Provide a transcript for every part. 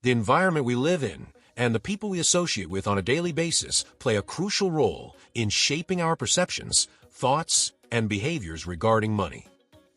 The environment we live in and the people we associate with on a daily basis play a crucial role in shaping our perceptions, thoughts, and behaviors regarding money.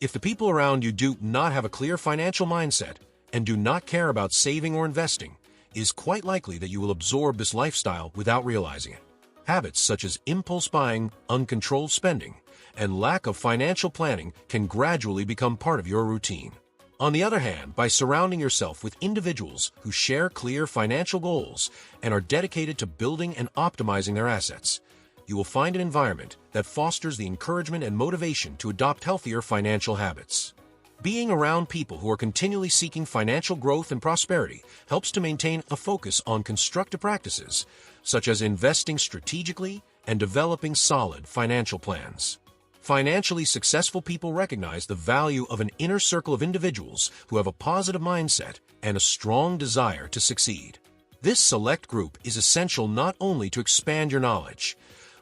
If the people around you do not have a clear financial mindset and do not care about saving or investing, it is quite likely that you will absorb this lifestyle without realizing it. Habits such as impulse buying, uncontrolled spending, and lack of financial planning can gradually become part of your routine. On the other hand, by surrounding yourself with individuals who share clear financial goals and are dedicated to building and optimizing their assets, you will find an environment that fosters the encouragement and motivation to adopt healthier financial habits. Being around people who are continually seeking financial growth and prosperity helps to maintain a focus on constructive practices, such as investing strategically and developing solid financial plans. Financially successful people recognize the value of an inner circle of individuals who have a positive mindset and a strong desire to succeed. This select group is essential not only to expand your knowledge,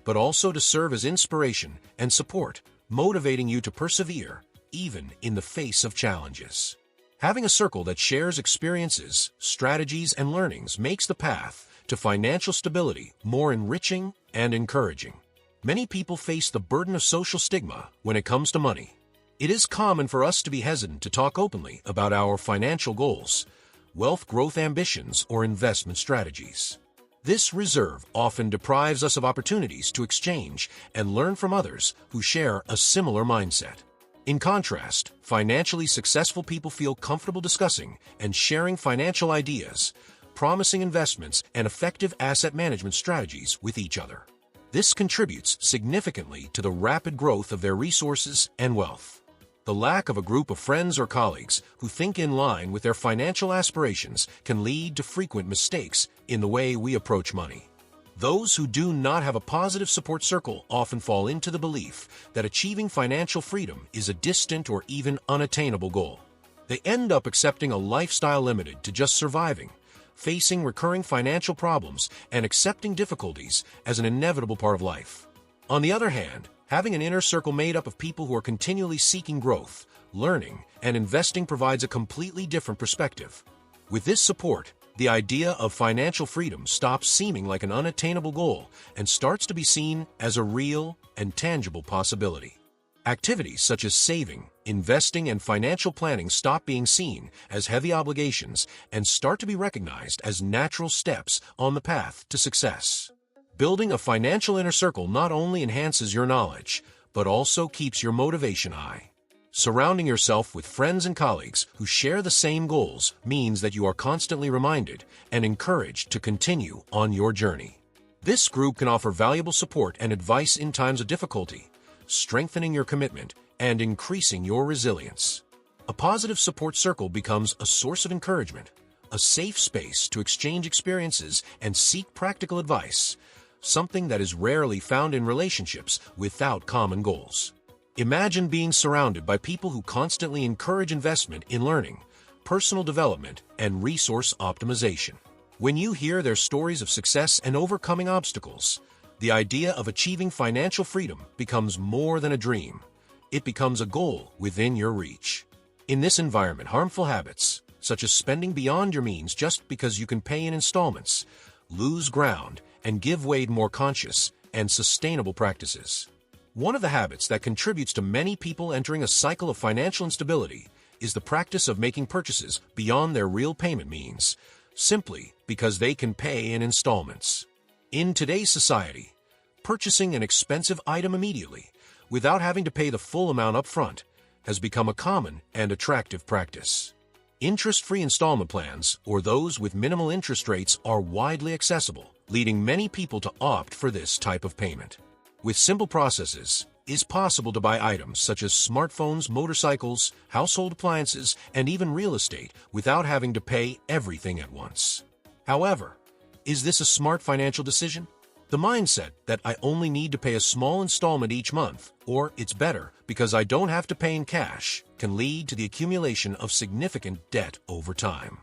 but also to serve as inspiration and support, motivating you to persevere even in the face of challenges. Having a circle that shares experiences, strategies, and learnings makes the path to financial stability more enriching and encouraging. Many people face the burden of social stigma when it comes to money. It is common for us to be hesitant to talk openly about our financial goals, wealth growth ambitions, or investment strategies. This reserve often deprives us of opportunities to exchange and learn from others who share a similar mindset. In contrast, financially successful people feel comfortable discussing and sharing financial ideas, promising investments, and effective asset management strategies with each other. This contributes significantly to the rapid growth of their resources and wealth. The lack of a group of friends or colleagues who think in line with their financial aspirations can lead to frequent mistakes in the way we approach money. Those who do not have a positive support circle often fall into the belief that achieving financial freedom is a distant or even unattainable goal. They end up accepting a lifestyle limited to just surviving, facing recurring financial problems, and accepting difficulties as an inevitable part of life. On the other hand, having an inner circle made up of people who are continually seeking growth, learning, and investing provides a completely different perspective. With this support, the idea of financial freedom stops seeming like an unattainable goal and starts to be seen as a real and tangible possibility. Activities such as saving, investing, and financial planning stop being seen as heavy obligations and start to be recognized as natural steps on the path to success. Building a financial inner circle not only enhances your knowledge, but also keeps your motivation high. Surrounding yourself with friends and colleagues who share the same goals means that you are constantly reminded and encouraged to continue on your journey. This group can offer valuable support and advice in times of difficulty, strengthening your commitment and increasing your resilience. A positive support circle becomes a source of encouragement, a safe space to exchange experiences and seek practical advice, something that is rarely found in relationships without common goals. Imagine being surrounded by people who constantly encourage investment in learning, personal development, and resource optimization. When you hear their stories of success and overcoming obstacles, the idea of achieving financial freedom becomes more than a dream. It becomes a goal within your reach. In this environment, harmful habits, such as spending beyond your means just because you can pay in installments, lose ground and give way to more conscious and sustainable practices. One of the habits that contributes to many people entering a cycle of financial instability is the practice of making purchases beyond their real payment means, simply because they can pay in installments. In today's society, purchasing an expensive item immediately, without having to pay the full amount up front, has become a common and attractive practice. Interest-free installment plans, or those with minimal interest rates, are widely accessible, leading many people to opt for this type of payment. With simple processes, it is possible to buy items such as smartphones, motorcycles, household appliances, and even real estate without having to pay everything at once. However, is this a smart financial decision? The mindset that I only need to pay a small installment each month, or it's better because I don't have to pay in cash, can lead to the accumulation of significant debt over time.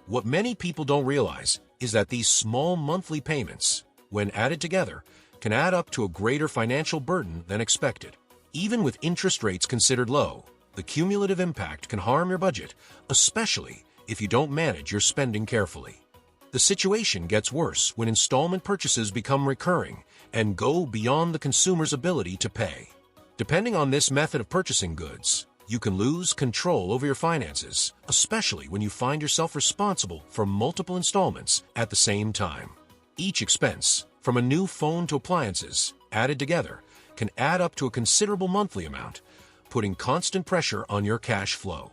What many people don't realize is that these small monthly payments, when added together, can add up to a greater financial burden than expected. Even with interest rates considered low, the cumulative impact can harm your budget, especially if you don't manage your spending carefully. The situation gets worse when installment purchases become recurring and go beyond the consumer's ability to pay. Depending on this method of purchasing goods, you can lose control over your finances, especially when you find yourself responsible for multiple installments at the same time. Each expense, from a new phone to appliances, added together, can add up to a considerable monthly amount, putting constant pressure on your cash flow.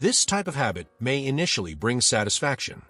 This type of habit may initially bring satisfaction,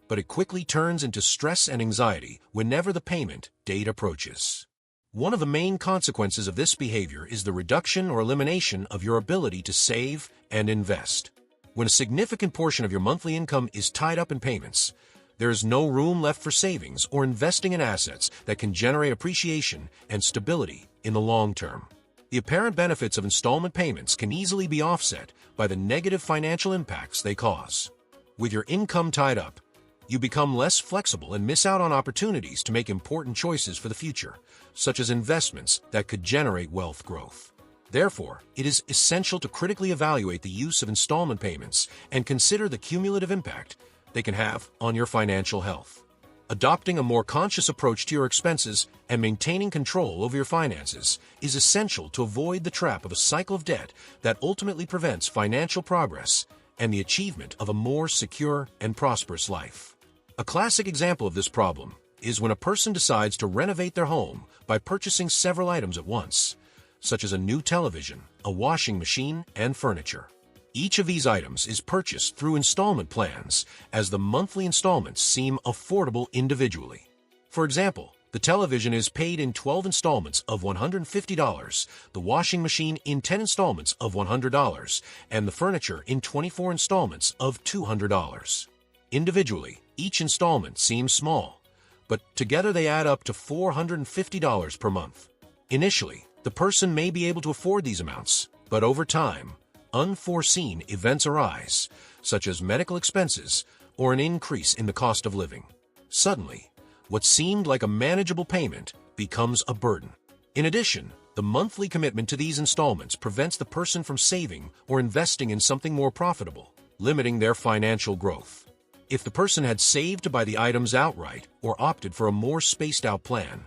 but it quickly turns into stress and anxiety whenever the payment date approaches. One of the main consequences of this behavior is the reduction or elimination of your ability to save and invest. When a significant portion of your monthly income is tied up in payments, there is no room left for savings or investing in assets that can generate appreciation and stability in the long term. The apparent benefits of installment payments can easily be offset by the negative financial impacts they cause. With your income tied up, you become less flexible and miss out on opportunities to make important choices for the future, such as investments that could generate wealth growth. Therefore, it is essential to critically evaluate the use of installment payments and consider the cumulative impact they can have on your financial health. Adopting a more conscious approach to your expenses and maintaining control over your finances is essential to avoid the trap of a cycle of debt that ultimately prevents financial progress and the achievement of a more secure and prosperous life. A classic example of this problem is when a person decides to renovate their home by purchasing several items at once, such as a new television, a washing machine, and furniture. Each of these items is purchased through installment plans, as the monthly installments seem affordable individually. For example, the television is paid in 12 installments of $150, the washing machine in 10 installments of $100, and the furniture in 24 installments of $200. Individually, each installment seems small, but together they add up to $450 per month. Initially, the person may be able to afford these amounts, but over time, unforeseen events arise, such as medical expenses or an increase in the cost of living. Suddenly, what seemed like a manageable payment becomes a burden. In addition, the monthly commitment to these installments prevents the person from saving or investing in something more profitable, limiting their financial growth. If the person had saved to buy the items outright or opted for a more spaced-out plan,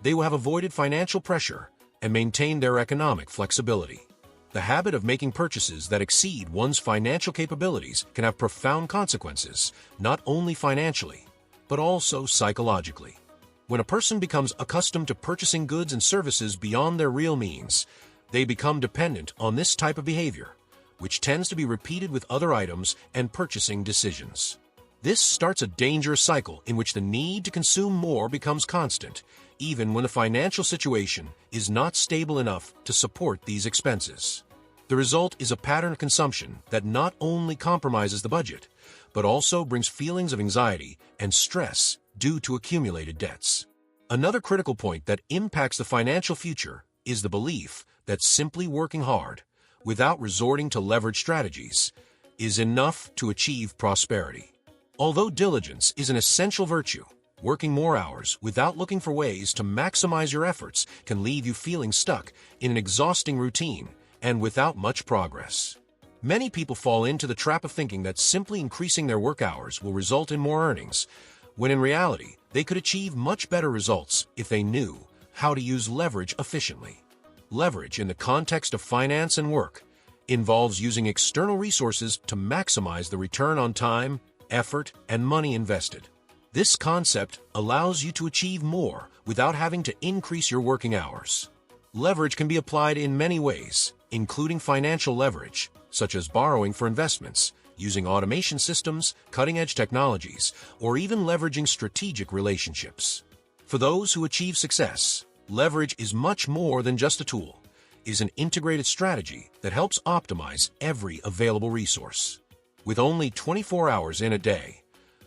they will have avoided financial pressure and maintained their economic flexibility. The habit of making purchases that exceed one's financial capabilities can have profound consequences, not only financially, but also psychologically. When a person becomes accustomed to purchasing goods and services beyond their real means, they become dependent on this type of behavior, which tends to be repeated with other items and purchasing decisions. This starts a dangerous cycle in which the need to consume more becomes constant, even when the financial situation is not stable enough to support these expenses. The result is a pattern of consumption that not only compromises the budget, but also brings feelings of anxiety and stress due to accumulated debts. Another critical point that impacts the financial future is the belief that simply working hard, without resorting to leverage strategies, is enough to achieve prosperity. Although diligence is an essential virtue, working more hours without looking for ways to maximize your efforts can leave you feeling stuck in an exhausting routine and without much progress. Many people fall into the trap of thinking that simply increasing their work hours will result in more earnings, when in reality, they could achieve much better results if they knew how to use leverage efficiently. Leverage in the context of finance and work involves using external resources to maximize the return on time, effort, and money invested. This concept allows you to achieve more without having to increase your working hours. Leverage can be applied in many ways, including financial leverage, such as borrowing for investments, using automation systems, cutting-edge technologies, or even leveraging strategic relationships. For those who achieve success, leverage is much more than just a tool. It is an integrated strategy that helps optimize every available resource. With only 24 hours in a day,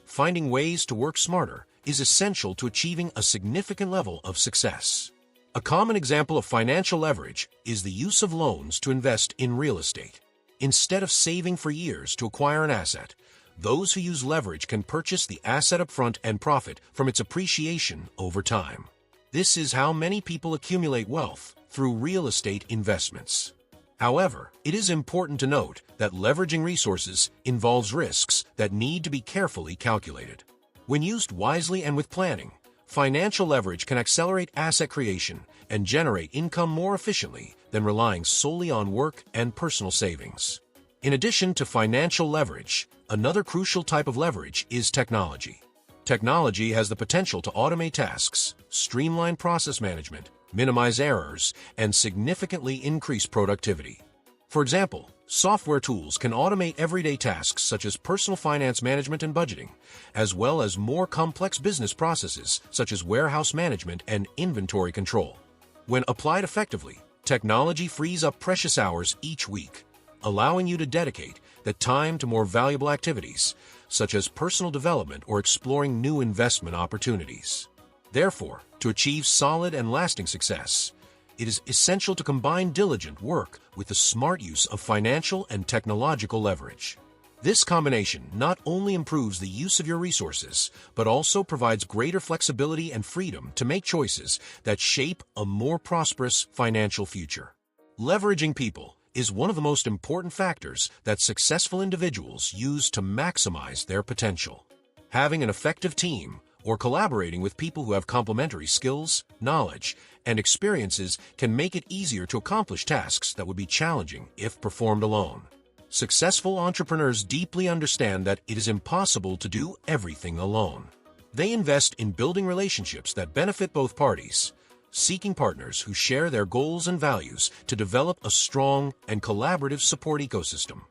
finding ways to work smarter is essential to achieving a significant level of success. A common example of financial leverage is the use of loans to invest in real estate. Instead of saving for years to acquire an asset, those who use leverage can purchase the asset upfront and profit from its appreciation over time. This is how many people accumulate wealth through real estate investments. However, it is important to note that leveraging resources involves risks that need to be carefully calculated. When used wisely and with planning, financial leverage can accelerate asset creation and generate income more efficiently than relying solely on work and personal savings. In addition to financial leverage, another crucial type of leverage is technology. Technology has the potential to automate tasks, streamline process management, minimize errors, and significantly increase productivity. For example, software tools can automate everyday tasks such as personal finance management and budgeting, as well as more complex business processes such as warehouse management and inventory control. When applied effectively, technology frees up precious hours each week, allowing you to dedicate that time to more valuable activities, such as personal development or exploring new investment opportunities. Therefore, to achieve solid and lasting success, it is essential to combine diligent work with the smart use of financial and technological leverage. This combination not only improves the use of your resources, but also provides greater flexibility and freedom to make choices that shape a more prosperous financial future. Leveraging people is one of the most important factors that successful individuals use to maximize their potential. Having an effective team or collaborating with people who have complementary skills, knowledge, and experiences can make it easier to accomplish tasks that would be challenging if performed alone. Successful entrepreneurs deeply understand that it is impossible to do everything alone. They invest in building relationships that benefit both parties, seeking partners who share their goals and values to develop a strong and collaborative support ecosystem.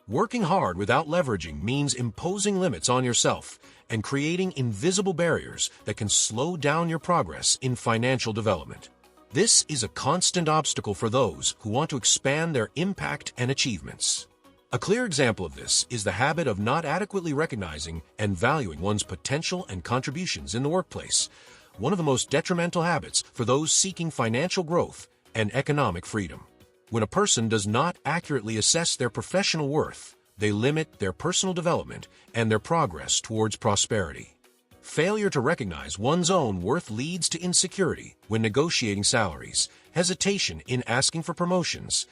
Working hard without leveraging means imposing limits on yourself and creating invisible barriers that can slow down your progress in financial development. This is a constant obstacle for those who want to expand their impact and achievements. A clear example of this is the habit of not adequately recognizing and valuing one's potential and contributions in the workplace, one of the most detrimental habits for those seeking financial growth and economic freedom. When a person does not accurately assess their professional worth, they limit their personal development and their progress towards prosperity. Failure to recognize one's own worth leads to insecurity when negotiating salaries, hesitation in asking for promotions,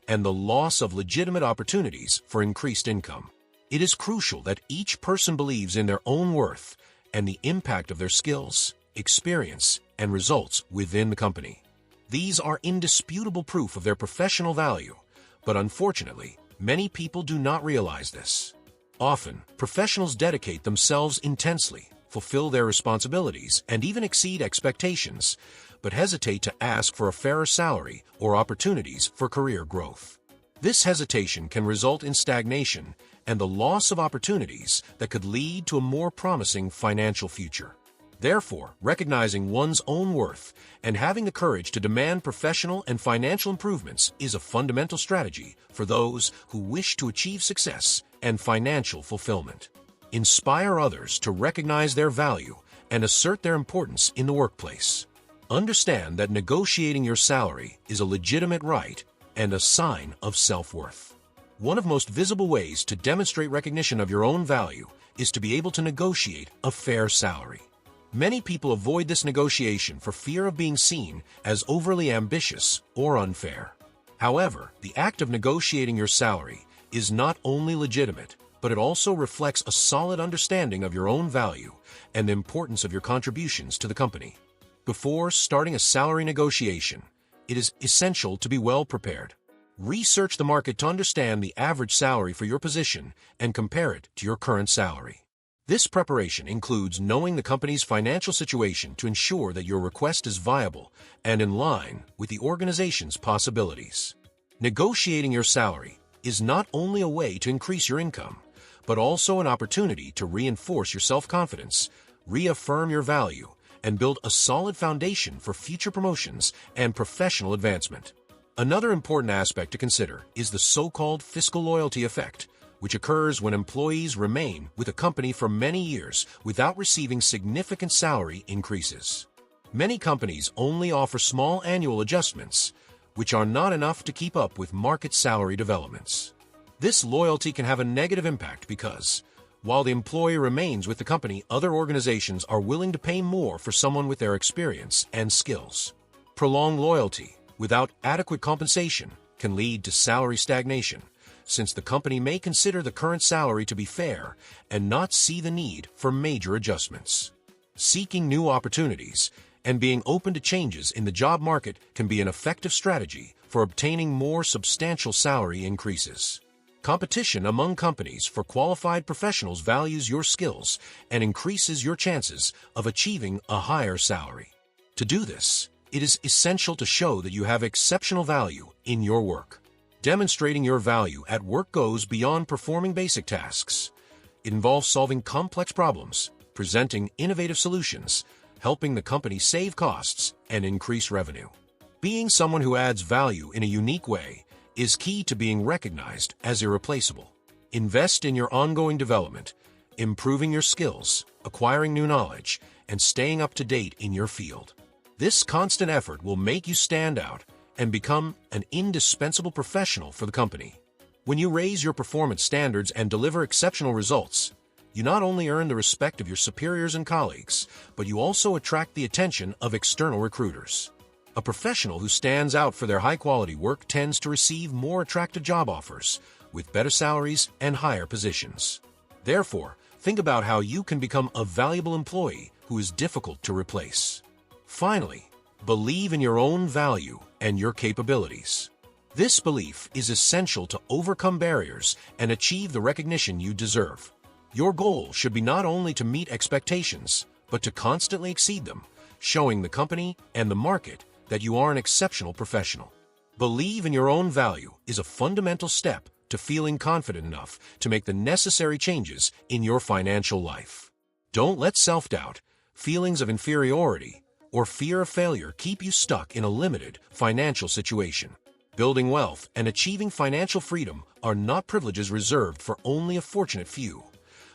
and the loss of legitimate opportunities for increased income. It is crucial that each person believes in their own worth and the impact of their skills, experience, and results within the company. These are indisputable proof of their professional value, but unfortunately, many people do not realize this. Often, professionals dedicate themselves intensely, fulfill their responsibilities, and even exceed expectations, but hesitate to ask for a fairer salary or opportunities for career growth. This hesitation can result in stagnation and the loss of opportunities that could lead to a more promising financial future. Therefore, recognizing one's own worth and having the courage to demand professional and financial improvements is a fundamental strategy for those who wish to achieve success and financial fulfillment. Inspire others to recognize their value and assert their importance in the workplace. Understand that negotiating your salary is a legitimate right and a sign of self-worth. One of the most visible ways to demonstrate recognition of your own value is to be able to negotiate a fair salary. Many people avoid this negotiation for fear of being seen as overly ambitious or unfair. However, the act of negotiating your salary is not only legitimate, but it also reflects a solid understanding of your own value and the importance of your contributions to the company. Before starting a salary negotiation, it is essential to be well prepared. Research the market to understand the average salary for your position and compare it to your current salary. This preparation includes knowing the company's financial situation to ensure that your request is viable and in line with the organization's possibilities. Negotiating your salary is not only a way to increase your income, but also an opportunity to reinforce your self-confidence, reaffirm your value, and build a solid foundation for future promotions and professional advancement. Another important aspect to consider is the so-called fiscal loyalty effect, which occurs when employees remain with a company for many years without receiving significant salary increases. Many companies only offer small annual adjustments, which are not enough to keep up with market salary developments. This loyalty can have a negative impact because, while the employee remains with the company, other organizations are willing to pay more for someone with their experience and skills. Prolonged loyalty without adequate compensation can lead to salary stagnation, since the company may consider the current salary to be fair and not see the need for major adjustments. Seeking new opportunities and being open to changes in the job market can be an effective strategy for obtaining more substantial salary increases. Competition among companies for qualified professionals values your skills and increases your chances of achieving a higher salary. To do this, it is essential to show that you have exceptional value in your work. Demonstrating your value at work goes beyond performing basic tasks. It involves solving complex problems, presenting innovative solutions, helping the company save costs and increase revenue. Being someone who adds value in a unique way is key to being recognized as irreplaceable. Invest in your ongoing development, improving your skills, acquiring new knowledge, and staying up to date in your field. This constant effort will make you stand out and become an indispensable professional for the company. When you raise your performance standards and deliver exceptional results, you not only earn the respect of your superiors and colleagues, but you also attract the attention of external recruiters. A professional who stands out for their high-quality work tends to receive more attractive job offers, with better salaries and higher positions. Therefore, think about how you can become a valuable employee who is difficult to replace. Finally, believe in your own value and your capabilities. This belief is essential to overcome barriers and achieve the recognition you deserve. Your goal should be not only to meet expectations, but to constantly exceed them, showing the company and the market that you are an exceptional professional. Believe in your own value is a fundamental step to feeling confident enough to make the necessary changes in your financial life. Don't let self-doubt, feelings of inferiority, or fear of failure keep you stuck in a limited financial situation. Building wealth and achieving financial freedom are not privileges reserved for only a fortunate few.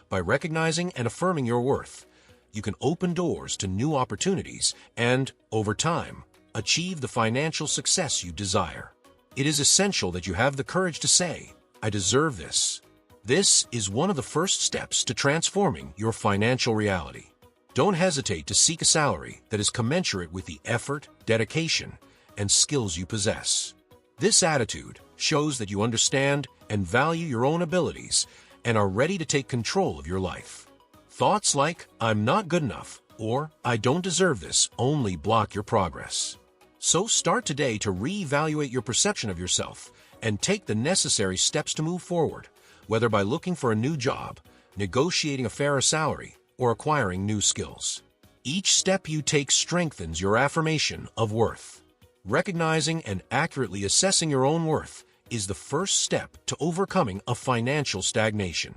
By recognizing and affirming your worth, you can open doors to new opportunities and, over time, achieve the financial success you desire. It is essential that you have the courage to say, "I deserve this." This is one of the first steps to transforming your financial reality. Don't hesitate to seek a salary that is commensurate with the effort, dedication, and skills you possess. This attitude shows that you understand and value your own abilities and are ready to take control of your life. Thoughts like, "I'm not good enough," or "I don't deserve this," only block your progress. So start today to reevaluate your perception of yourself and take the necessary steps to move forward, whether by looking for a new job, negotiating a fairer salary, or acquiring new skills. Each step you take strengthens your affirmation of worth. Recognizing and accurately assessing your own worth is the first step to overcoming a financial stagnation.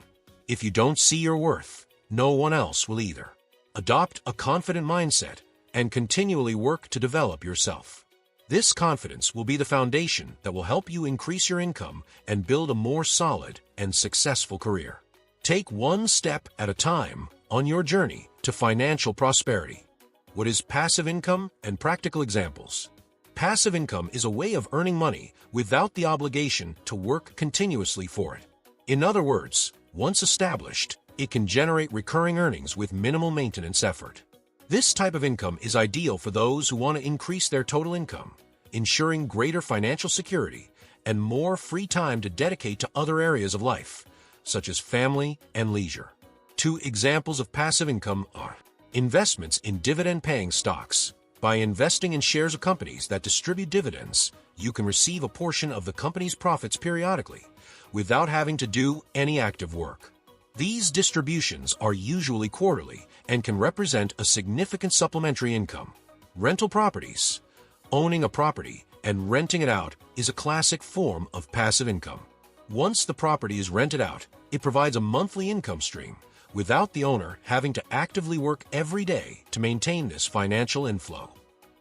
If you don't see your worth, no one else will either. Adopt a confident mindset and continually work to develop yourself. This confidence will be the foundation that will help you increase your income and build a more solid and successful career. Take one step at a time on your journey to financial prosperity. What is passive income and practical examples? Passive income is a way of earning money without the obligation to work continuously for it. In other words, once established, it can generate recurring earnings with minimal maintenance effort. This type of income is ideal for those who want to increase their total income, ensuring greater financial security and more free time to dedicate to other areas of life, such as family and leisure. Two examples of passive income are investments in dividend-paying stocks. By investing in shares of companies that distribute dividends, you can receive a portion of the company's profits periodically, without having to do any active work. These distributions are usually quarterly and can represent a significant supplementary income. Rental properties. Owning a property and renting it out is a classic form of passive income. Once the property is rented out, it provides a monthly income stream, without the owner having to actively work every day to maintain this financial inflow.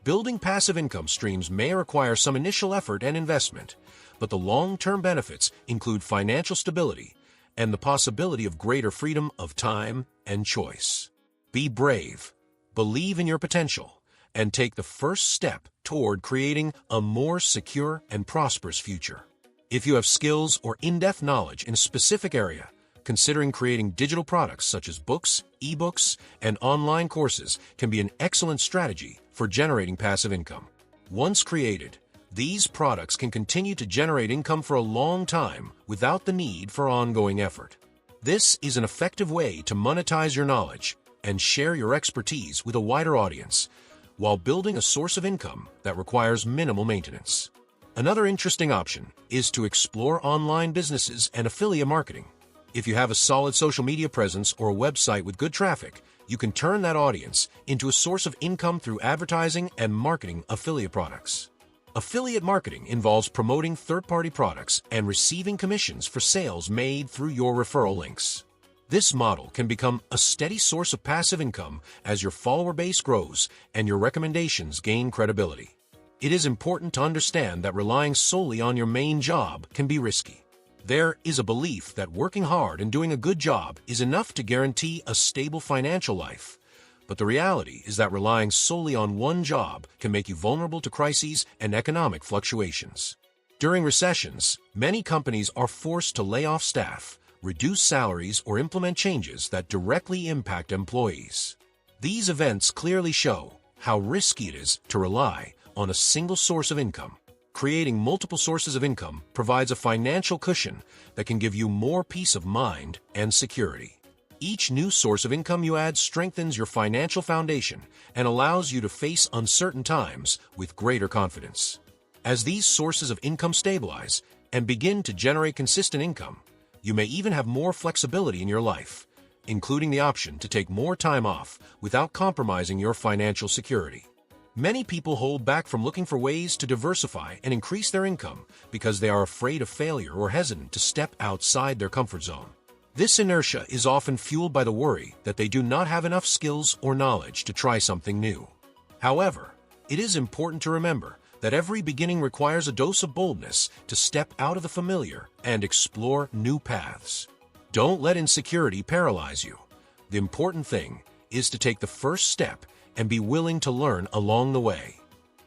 Building passive income streams may require some initial effort and investment, but the long-term benefits include financial stability and the possibility of greater freedom of time and choice. Be brave, believe in your potential, and take the first step toward creating a more secure and prosperous future. If you have skills or in-depth knowledge in a specific area, considering creating digital products such as books, ebooks, and online courses can be an excellent strategy for generating passive income. Once created, These products can continue to generate income for a long time without the need for ongoing effort. This is an effective way to monetize your knowledge and share your expertise with a wider audience, while building a source of income that requires minimal maintenance. Another interesting option is to explore online businesses and affiliate marketing. If you have a solid social media presence or a website with good traffic, you can turn that audience into a source of income through advertising and marketing affiliate products. Affiliate marketing involves promoting third-party products and receiving commissions for sales made through your referral links. This model can become a steady source of passive income as your follower base grows and your recommendations gain credibility. It is important to understand that relying solely on your main job can be risky. There is a belief that working hard and doing a good job is enough to guarantee a stable financial life. But the reality is that relying solely on one job can make you vulnerable to crises and economic fluctuations. During recessions, many companies are forced to lay off staff, reduce salaries, or implement changes that directly impact employees. These events clearly show how risky it is to rely on a single source of income. Creating multiple sources of income provides a financial cushion that can give you more peace of mind and security. Each new source of income you add strengthens your financial foundation and allows you to face uncertain times with greater confidence. As these sources of income stabilize and begin to generate consistent income, you may even have more flexibility in your life, including the option to take more time off without compromising your financial security. Many people hold back from looking for ways to diversify and increase their income because they are afraid of failure or hesitant to step outside their comfort zone. This inertia is often fueled by the worry that they do not have enough skills or knowledge to try something new. However, it is important to remember that every beginning requires a dose of boldness to step out of the familiar and explore new paths. Don't let insecurity paralyze you. The important thing is to take the first step and be willing to learn along the way.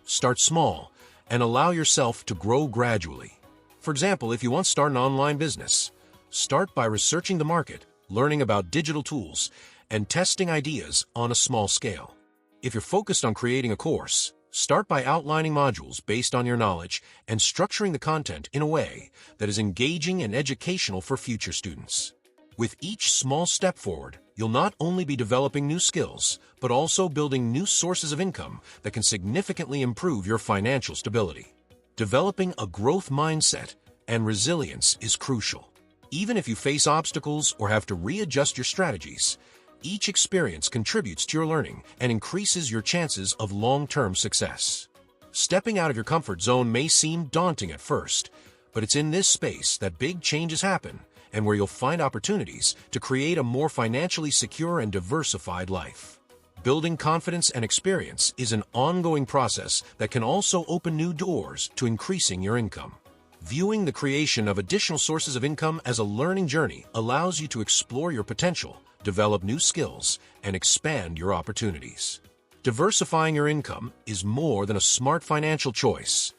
Start small and allow yourself to grow gradually. For example, if you want to start an online business, start by researching the market, learning about digital tools, and testing ideas on a small scale. If you're focused on creating a course, start by outlining modules based on your knowledge and structuring the content in a way that is engaging and educational for future students. With each small step forward, you'll not only be developing new skills, but also building new sources of income that can significantly improve your financial stability. Developing a growth mindset and resilience is crucial. Even if you face obstacles or have to readjust your strategies, each experience contributes to your learning and increases your chances of long-term success. Stepping out of your comfort zone may seem daunting at first, but it's in this space that big changes happen and where you'll find opportunities to create a more financially secure and diversified life. Building confidence and experience is an ongoing process that can also open new doors to increasing your income. Viewing the creation of additional sources of income as a learning journey allows you to explore your potential, develop new skills, and expand your opportunities. Diversifying your income is more than a smart financial choice.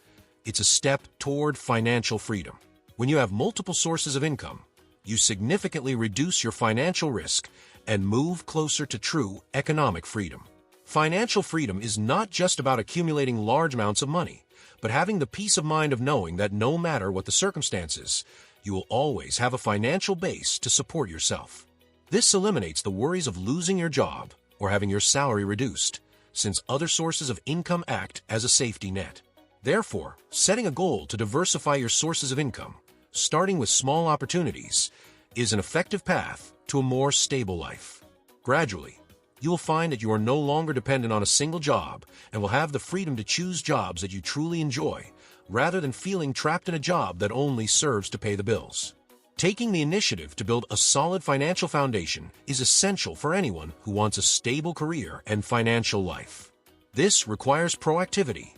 It's a step toward financial freedom. When you have multiple sources of income, you significantly reduce your financial risk and move closer to true economic freedom. Financial freedom is not just about accumulating large amounts of money, but having the peace of mind of knowing that no matter what the circumstances, you will always have a financial base to support yourself. This eliminates the worries of losing your job or having your salary reduced, since other sources of income act as a safety net. Therefore, setting a goal to diversify your sources of income, starting with small opportunities, is an effective path to a more stable life. Gradually, you will find that you are no longer dependent on a single job and will have the freedom to choose jobs that you truly enjoy, rather than feeling trapped in a job that only serves to pay the bills. Taking the initiative to build a solid financial foundation is essential for anyone who wants a stable career and financial life. This requires proactivity.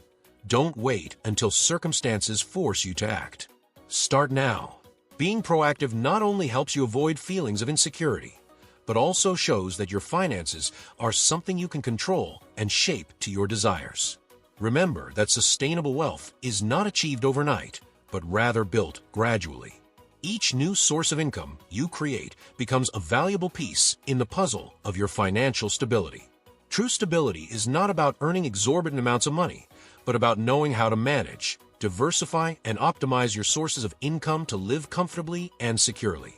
Don't wait until circumstances force you to act. Start now. Being proactive not only helps you avoid feelings of insecurity, but also shows that your finances are something you can control and shape to your desires. Remember that sustainable wealth is not achieved overnight, but rather built gradually. Each new source of income you create becomes a valuable piece in the puzzle of your financial stability. True stability is not about earning exorbitant amounts of money, but about knowing how to manage, Diversify and optimize your sources of income to live comfortably and securely.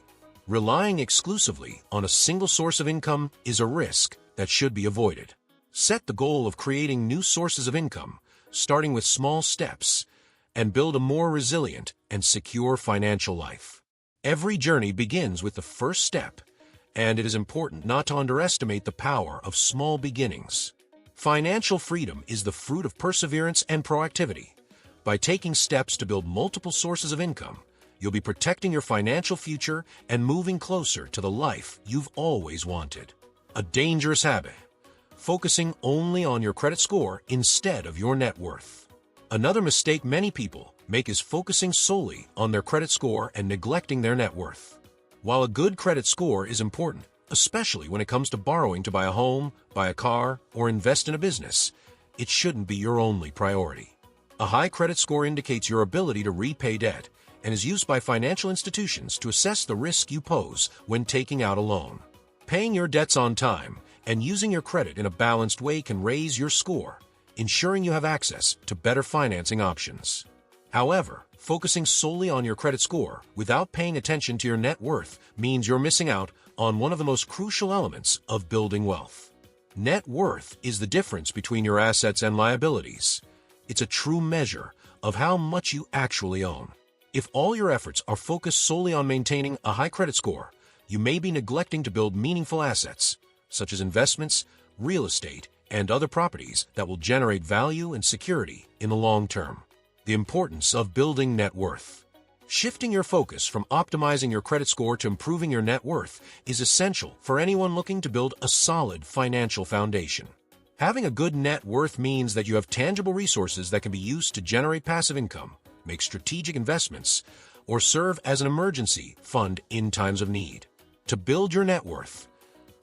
Relying exclusively on a single source of income is a risk that should be avoided. Set the goal of creating new sources of income, starting with small steps, and build a more resilient and secure financial life. Every journey begins with the first step, and it is important not to underestimate the power of small beginnings. Financial freedom is the fruit of perseverance and proactivity. By taking steps to build multiple sources of income, you'll be protecting your financial future and moving closer to the life you've always wanted. A dangerous habit: focusing only on your credit score instead of your net worth. Another mistake many people make is focusing solely on their credit score and neglecting their net worth. While a good credit score is important, especially when it comes to borrowing to buy a home, buy a car, or invest in a business, it shouldn't be your only priority. A high credit score indicates your ability to repay debt and is used by financial institutions to assess the risk you pose when taking out a loan. Paying your debts on time and using your credit in a balanced way can raise your score, ensuring you have access to better financing options. However, focusing solely on your credit score without paying attention to your net worth means you're missing out on one of the most crucial elements of building wealth. Net worth is the difference between your assets and liabilities. It's a true measure of how much you actually own. If all your efforts are focused solely on maintaining a high credit score, you may be neglecting to build meaningful assets, such as investments, real estate, and other properties that will generate value and security in the long term. The importance of building net worth. Shifting your focus from optimizing your credit score to improving your net worth is essential for anyone looking to build a solid financial foundation. Having a good net worth means that you have tangible resources that can be used to generate passive income, make strategic investments, or serve as an emergency fund in times of need. To build your net worth,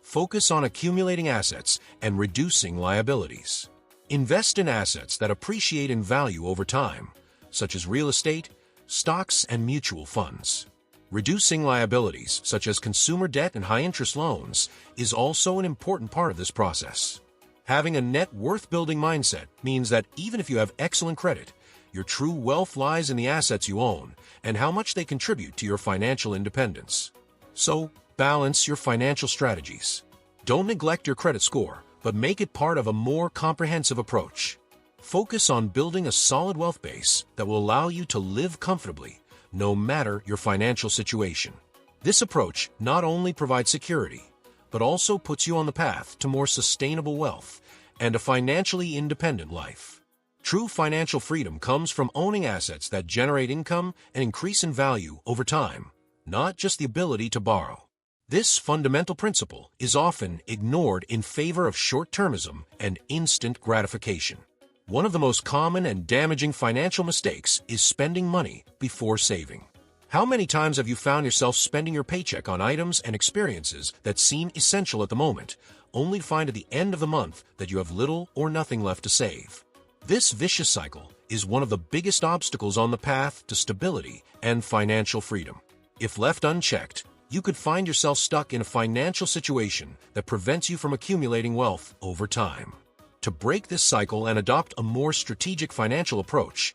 focus on accumulating assets and reducing liabilities. Invest in assets that appreciate in value over time, such as real estate, stocks, and mutual funds. Reducing liabilities, such as consumer debt and high-interest loans, is also an important part of this process. Having a net worth-building mindset means that even if you have excellent credit, your true wealth lies in the assets you own and how much they contribute to your financial independence. So, balance your financial strategies. Don't neglect your credit score, but make it part of a more comprehensive approach. Focus on building a solid wealth base that will allow you to live comfortably, no matter your financial situation. This approach not only provides security, but also puts you on the path to more sustainable wealth and a financially independent life. True financial freedom comes from owning assets that generate income and increase in value over time, not just the ability to borrow. This fundamental principle is often ignored in favor of short-termism and instant gratification. One of the most common and damaging financial mistakes is spending money before saving. How many times have you found yourself spending your paycheck on items and experiences that seem essential at the moment, only to find at the end of the month that you have little or nothing left to save? This vicious cycle is one of the biggest obstacles on the path to stability and financial freedom. If left unchecked, you could find yourself stuck in a financial situation that prevents you from accumulating wealth over time. To break this cycle and adopt a more strategic financial approach,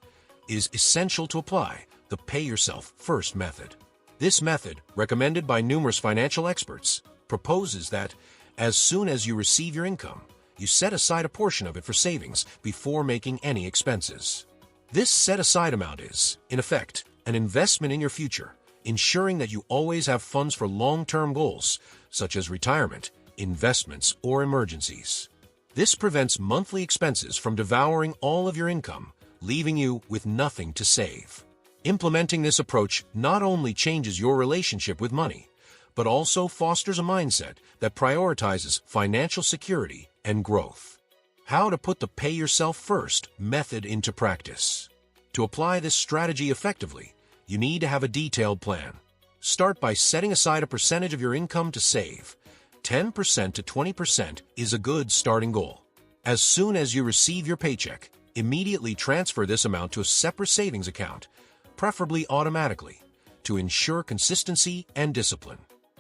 it is essential to apply the Pay Yourself First method. This method, recommended by numerous financial experts, proposes that as soon as you receive your income, you set aside a portion of it for savings before making any expenses. This set-aside amount is, in effect, an investment in your future, ensuring that you always have funds for long-term goals, such as retirement, investments, or emergencies. This prevents monthly expenses from devouring all of your income, leaving you with nothing to save. Implementing this approach not only changes your relationship with money, but also fosters a mindset that prioritizes financial security and growth. How to put the Pay Yourself First method into practice. To apply this strategy effectively, you need to have a detailed plan. Start by setting aside a percentage of your income to save. 10% to 20% is a good starting goal. As soon as you receive your paycheck, immediately transfer this amount to a separate savings account, preferably automatically, to ensure consistency and discipline.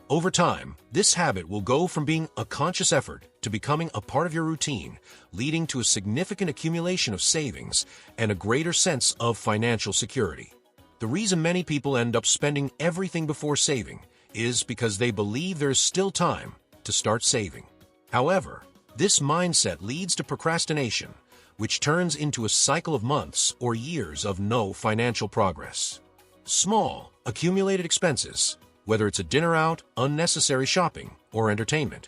Over time, this habit will go from being a conscious effort to becoming a part of your routine, leading to a significant accumulation of savings and a greater sense of financial security. The reason many people end up spending everything before saving is because they believe there is still time to start saving. However, this mindset leads to procrastination, which turns into a cycle of months or years of no financial progress. Small, accumulated expenses, whether it's a dinner out, unnecessary shopping, or entertainment,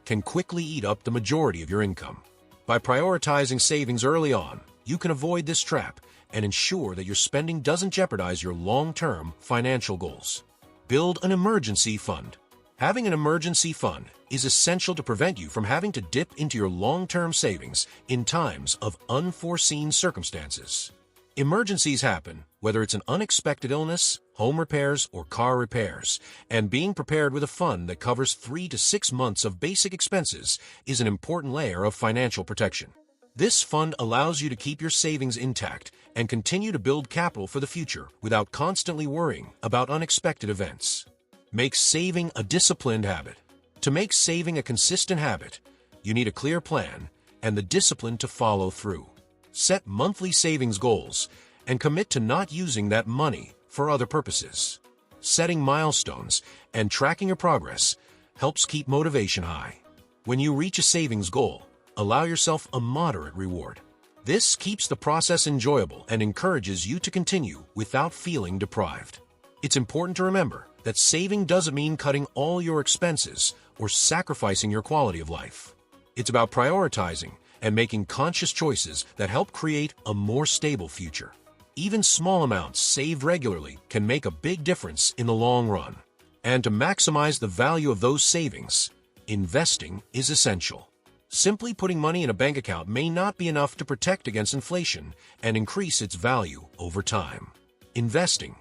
can quickly eat up the majority of your income. By prioritizing savings early on, you can avoid this trap and ensure that your spending doesn't jeopardize your long-term financial goals. Build an emergency fund. Having an emergency fund is essential to prevent you from having to dip into your long-term savings in times of unforeseen circumstances. Emergencies happen, whether it's an unexpected illness, home repairs, or car repairs, and being prepared with a fund that covers 3 to 6 months of basic expenses is an important layer of financial protection. This fund allows you to keep your savings intact and continue to build capital for the future without constantly worrying about unexpected events. Make saving a disciplined habit. To make saving a consistent habit, you need a clear plan and the discipline to follow through. Set monthly savings goals and commit to not using that money for other purposes. Setting milestones and tracking your progress helps keep motivation high. When you reach a savings goal, allow yourself a moderate reward. This keeps the process enjoyable and encourages you to continue without feeling deprived. It's important to remember that saving doesn't mean cutting all your expenses or sacrificing your quality of life. It's about prioritizing and making conscious choices that help create a more stable future. Even small amounts saved regularly can make a big difference in the long run. And to maximize the value of those savings, investing is essential. Simply putting money in a bank account may not be enough to protect against inflation and increase its value over time. Investing,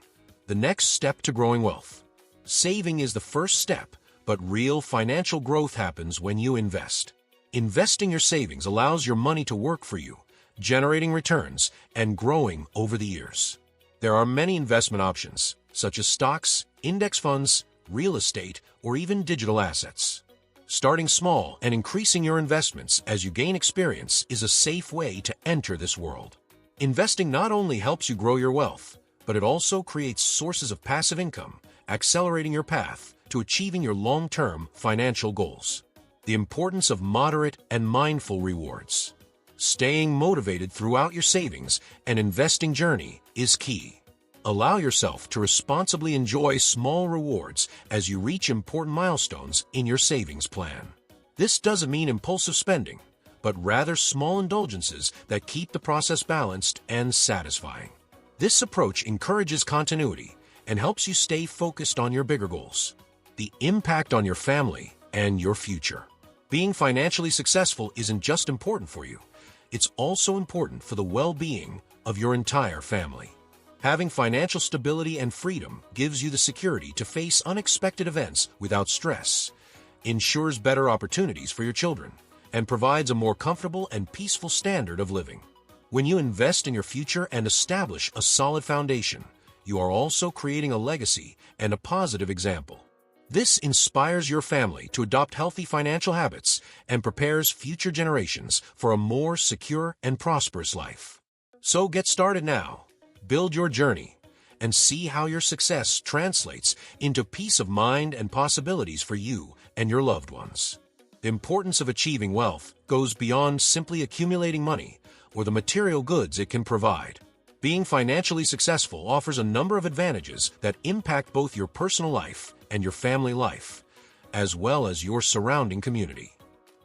the next step to growing wealth. Saving is the first step, but real financial growth happens when you invest. Investing your savings allows your money to work for you, generating returns and growing over the years. There are many investment options, such as stocks, index funds, real estate, or even digital assets. Starting small and increasing your investments as you gain experience is a safe way to enter this world. Investing not only helps you grow your wealth, but it also creates sources of passive income, accelerating your path to achieving your long-term financial goals. The importance of moderate and mindful rewards. Staying motivated throughout your savings and investing journey is key. Allow yourself to responsibly enjoy small rewards as you reach important milestones in your savings plan. This doesn't mean impulsive spending, but rather small indulgences that keep the process balanced and satisfying. This approach encourages continuity and helps you stay focused on your bigger goals, the impact on your family and your future. Being financially successful isn't just important for you, it's also important for the well-being of your entire family. Having financial stability and freedom gives you the security to face unexpected events without stress, ensures better opportunities for your children, and provides a more comfortable and peaceful standard of living. When you invest in your future and establish a solid foundation, you are also creating a legacy and a positive example. This inspires your family to adopt healthy financial habits and prepares future generations for a more secure and prosperous life. So get started now, build your journey, and see how your success translates into peace of mind and possibilities for you and your loved ones. The importance of achieving wealth goes beyond simply accumulating money or the material goods it can provide. Being financially successful offers a number of advantages that impact both your personal life and your family life, as well as your surrounding community.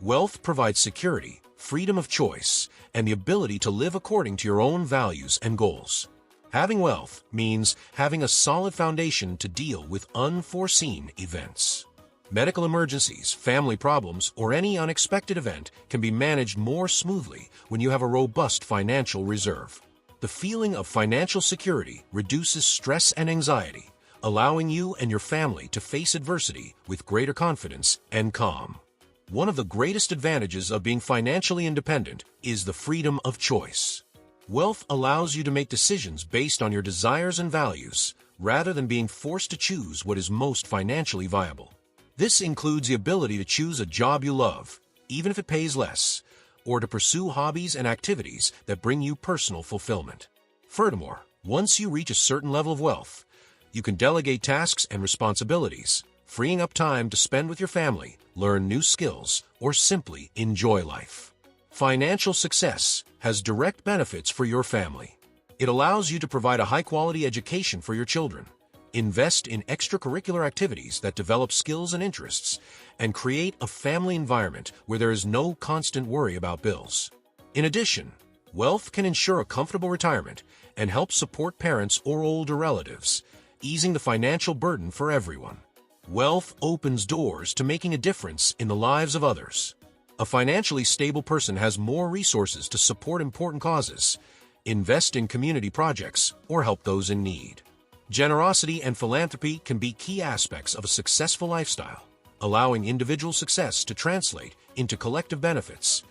Wealth provides security, freedom of choice, and the ability to live according to your own values and goals. Having wealth means having a solid foundation to deal with unforeseen events. Medical emergencies, family problems, or any unexpected event can be managed more smoothly when you have a robust financial reserve. The feeling of financial security reduces stress and anxiety, allowing you and your family to face adversity with greater confidence and calm. One of the greatest advantages of being financially independent is the freedom of choice. Wealth allows you to make decisions based on your desires and values, rather than being forced to choose what is most financially viable. This includes the ability to choose a job you love, even if it pays less, or to pursue hobbies and activities that bring you personal fulfillment. Furthermore, once you reach a certain level of wealth, you can delegate tasks and responsibilities, freeing up time to spend with your family, learn new skills, or simply enjoy life. Financial success has direct benefits for your family. It allows you to provide a high-quality education for your children, invest in extracurricular activities that develop skills and interests, and create a family environment where there is no constant worry about bills. In addition, wealth can ensure a comfortable retirement and help support parents or older relatives, easing the financial burden for everyone. Wealth opens doors to making a difference in the lives of others. A financially stable person has more resources to support important causes, invest in community projects, or help those in need. Generosity and philanthropy can be key aspects of a successful lifestyle, allowing individual success to translate into collective benefits.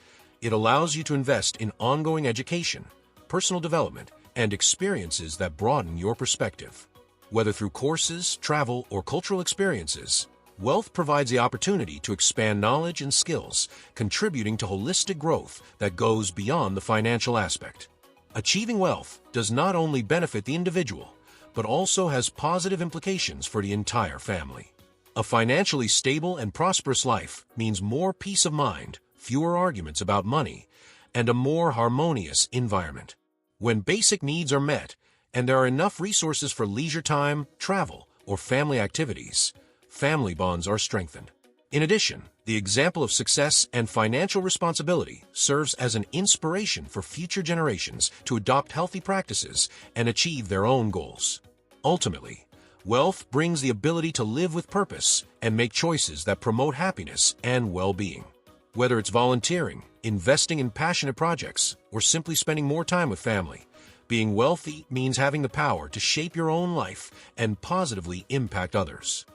It allows you to invest in ongoing education, personal development, and experiences that broaden your perspective. Whether through courses, travel, or cultural experiences, wealth provides the opportunity to expand knowledge and skills, contributing to holistic growth that goes beyond the financial aspect. Achieving wealth does not only benefit the individual, but also has positive implications for the entire family. A financially stable and prosperous life means more peace of mind, fewer arguments about money, and a more harmonious environment. When basic needs are met, and there are enough resources for leisure time, travel, or family activities, family bonds are strengthened. In addition, the example of success and financial responsibility serves as an inspiration for future generations to adopt healthy practices and achieve their own goals. Ultimately, wealth brings the ability to live with purpose and make choices that promote happiness and well-being. Whether it's volunteering, investing in passionate projects, or simply spending more time with family, being wealthy means having the power to shape your own life and positively impact others.